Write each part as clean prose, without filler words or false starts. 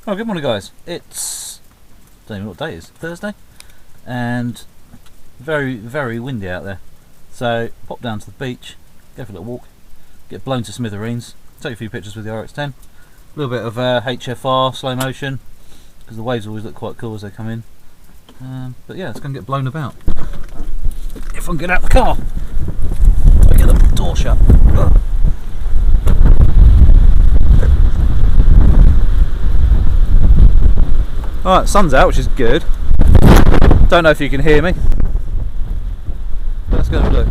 Oh, good morning, guys. It's, don't even know what day it is, Thursday, and very, very windy out there. So pop down to the beach, go for a little walk, get blown to smithereens, take a few pictures with the RX10, a little bit of HFR slow motion because the waves always look quite cool as they come in. But yeah, it's going to get blown about. If I can get out of the car, I get the door shut. Alright, sun's out, which is good. Don't know if you can hear me. Let's go have a look.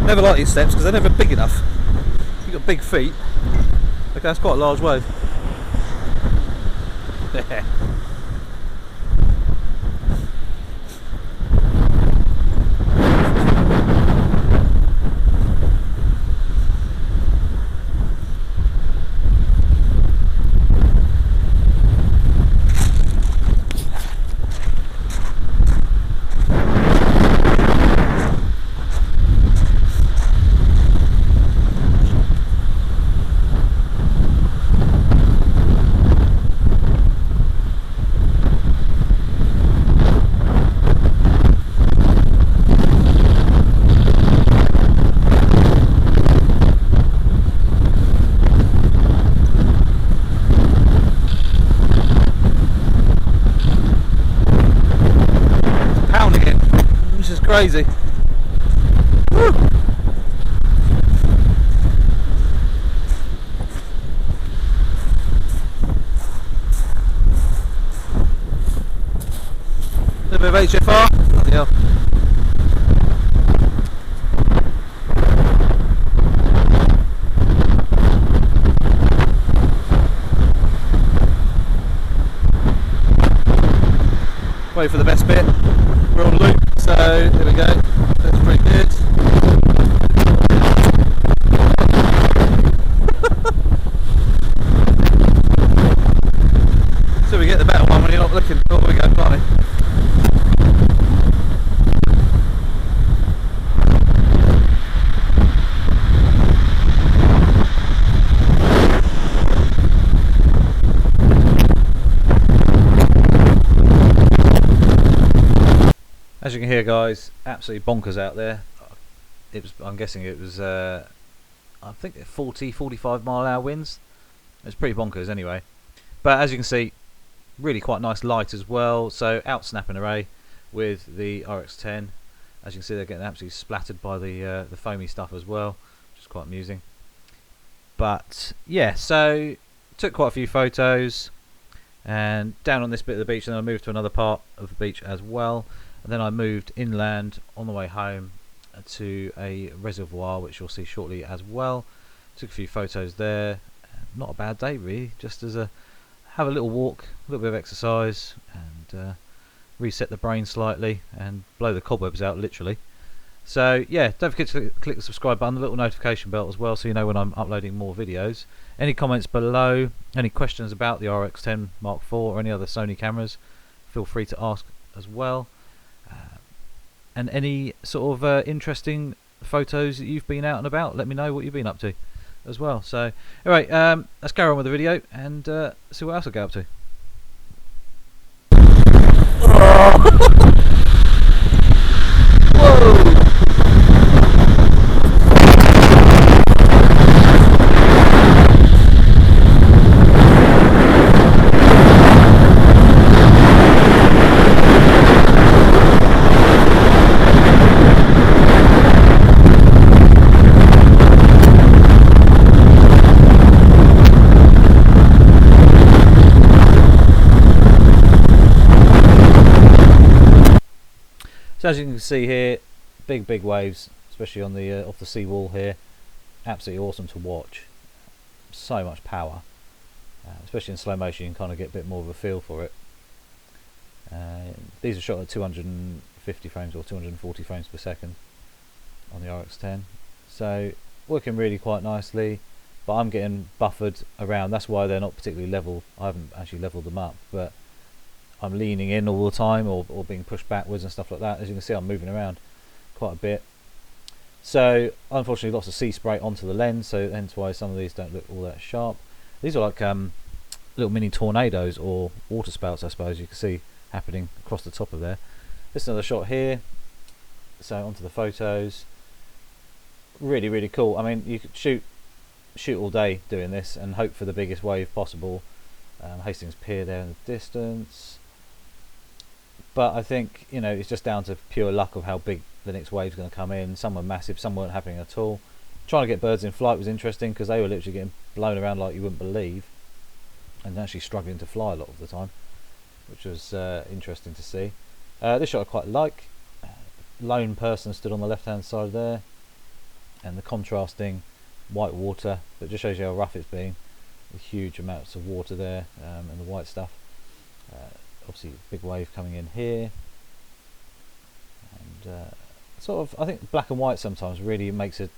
Never like these steps because they're never big enough. You've got big feet. Okay, that's quite a large wave. Crazy. Woo. A little bit of HFR. Bloody hell. Wait for the best bit. We're on loop, so there we go. That's pretty good. So we get the better one when you're not looking. Oh, we go, blimey. As you can hear, guys, absolutely bonkers out there. I'm guessing it was I think 40-45 mile/hour winds. It's pretty bonkers anyway. But as you can see, really quite nice light as well. So out snapping array with the RX10. As you can see, they're getting absolutely splattered by the foamy stuff as well, which is quite amusing. But yeah, so took quite a few photos, and down on this bit of the beach, and then I moved to another part of the beach as well. And then I moved inland on the way home to a reservoir, which you'll see shortly as well. Took a few photos there. Not a bad day really, just as have a little walk, a little bit of exercise, and reset the brain slightly and blow the cobwebs out literally. So yeah, don't forget to click the subscribe button, the little notification bell as well, so you know when I'm uploading more videos. Any comments below, any questions about the RX10 Mark IV or any other Sony cameras, feel free to ask as well. And any sort of interesting photos that you've been out and about, let me know what you've been up to as well. So anyway, let's carry on with the video and see what else I get up to. Whoa! So as you can see here, big waves, especially on the off the seawall here. absolutely awesome to watch. So much power, especially in slow motion. You can kind of get a bit more of a feel for it. These are shot at 250 frames or 240 frames per second on the RX10, so working really quite nicely. But I'm getting buffered around, that's why they're not particularly level. I haven't actually leveled them up, but I'm leaning in all the time, or being pushed backwards and stuff like that. As you can see, I'm moving around quite a bit. So unfortunately lots of sea spray onto the lens, so hence why some of these don't look all that sharp. These are like little mini tornadoes or water spouts, I suppose you can see happening across the top of there. This is another shot here, so onto the photos. Really cool. I mean, you could shoot all day doing this and hope for the biggest wave possible. Hastings Pier there in the distance, but I think, you know, it's just down to pure luck of how big the next wave's going to come in. Some were massive, some weren't happening at all. Trying to get birds in flight was interesting because they were literally getting blown around like you wouldn't believe, and actually struggling to fly a lot of the time, which was interesting to see. This shot I quite like. Lone person stood on the left hand side there, and the contrasting white water that just shows you how rough it's been. Huge amounts of water there, and the white stuff. Obviously big wave coming in here, and sort of, I think black and white sometimes really makes a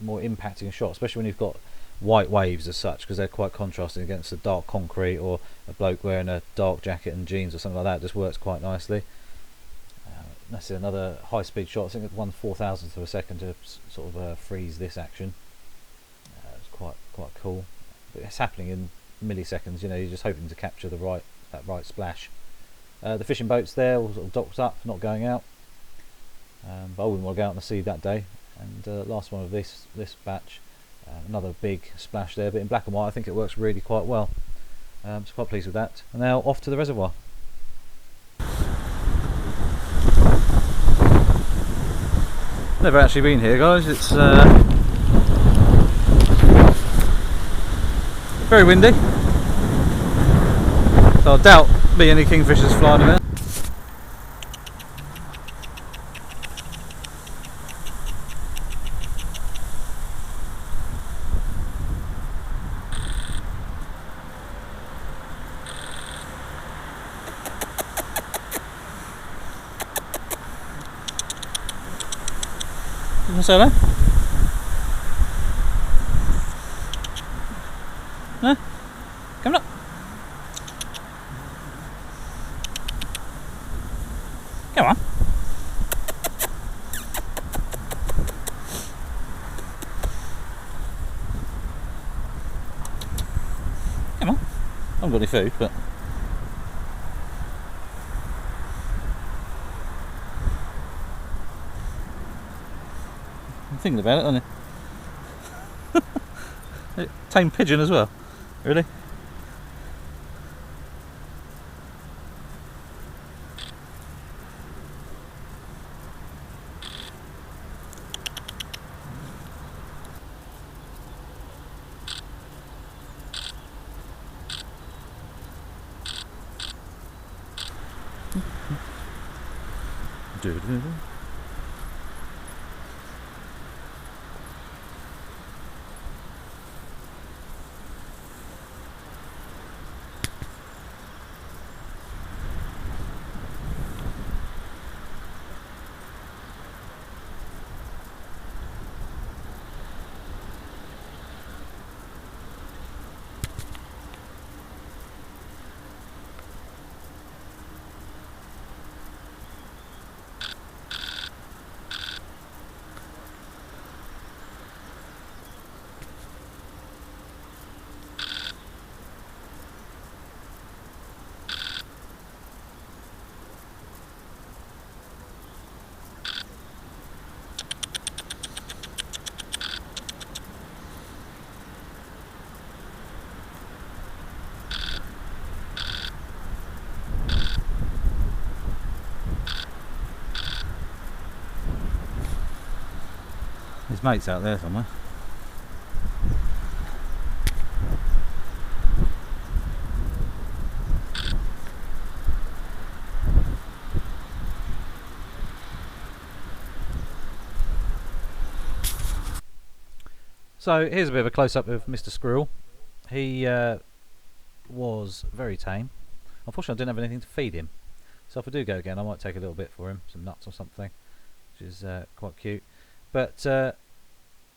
more impacting shot, especially when you've got white waves as such, because they're quite contrasting against the dark concrete, or a bloke wearing a dark jacket and jeans or something like that. It just works quite nicely. That's another high speed shot. I think it's 1/4000th of a second to sort of freeze this action. It's quite cool, but it's happening in milliseconds. You know, you're just hoping to capture that right splash. The fishing boats there all sort of docked up, not going out, but I wouldn't want to go out in the sea that day. And last one of this batch, another big splash there, but in black and white. I think it works really quite well. So quite pleased with that. And now off to the reservoir. Never actually been here, guys. It's very windy, so I doubt be any kingfishers flying about. What's that? Huh? Come on. Come on. Come on. I haven't got any food, but I'm thinking about it, aren't you? Tame pigeon as well. Really? His mate's out there somewhere. So here's a bit of a close-up of Mr. Squirrel. He was very tame. Unfortunately, I didn't have anything to feed him. So if I do go again, I might take a little bit for him, some nuts or something, which is quite cute. But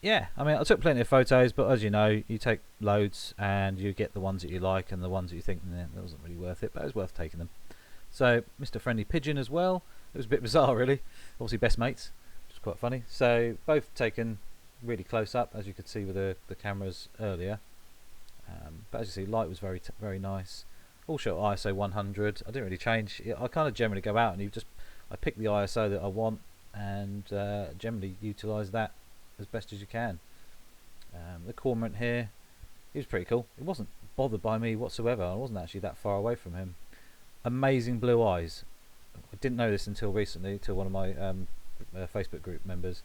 yeah, I mean, I took plenty of photos, but as you know, you take loads and you get the ones that you like and the ones that you think that wasn't really worth it, but it was worth taking them. So Mr. Friendly Pigeon as well. It was a bit bizarre, really. Obviously best mates, which is quite funny. So both taken really close up, as you could see with the cameras earlier. But as you see, light was very nice. All shot ISO 100. I didn't really change. I kind of generally go out and I pick the ISO that I want and generally utilise that as best as you can. The cormorant here, he was pretty cool. It wasn't bothered by me whatsoever. I wasn't actually that far away from him. Amazing blue eyes. I didn't know this until recently, till one of my Facebook group members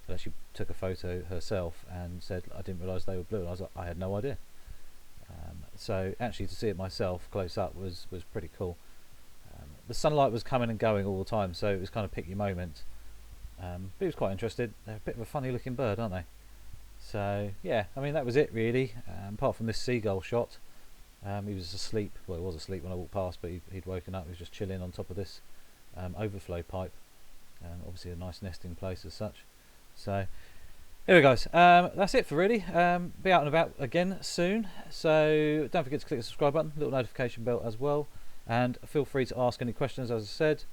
actually took a photo herself and said, I didn't realise they were blue. And I was like, I had no idea. So actually to see it myself close up was pretty cool. The sunlight was coming and going all the time, so it was kind of pick your moment. But he was quite interested. They're a bit of a funny looking bird, aren't they? So yeah, I mean, that was it really. Apart from this seagull shot, he was asleep. Well, he was asleep when I walked past, but he'd woken up. He was just chilling on top of this overflow pipe. Obviously a nice nesting place as such. So here we go, guys. That's it for really. Be out and about again soon. So don't forget to click the subscribe button, little notification bell as well. And feel free to ask any questions, as I said.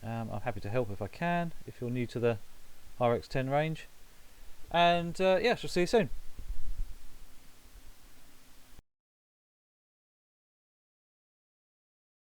I'm happy to help if I can, if you're new to the RX10 range. And yeah, shall see you soon.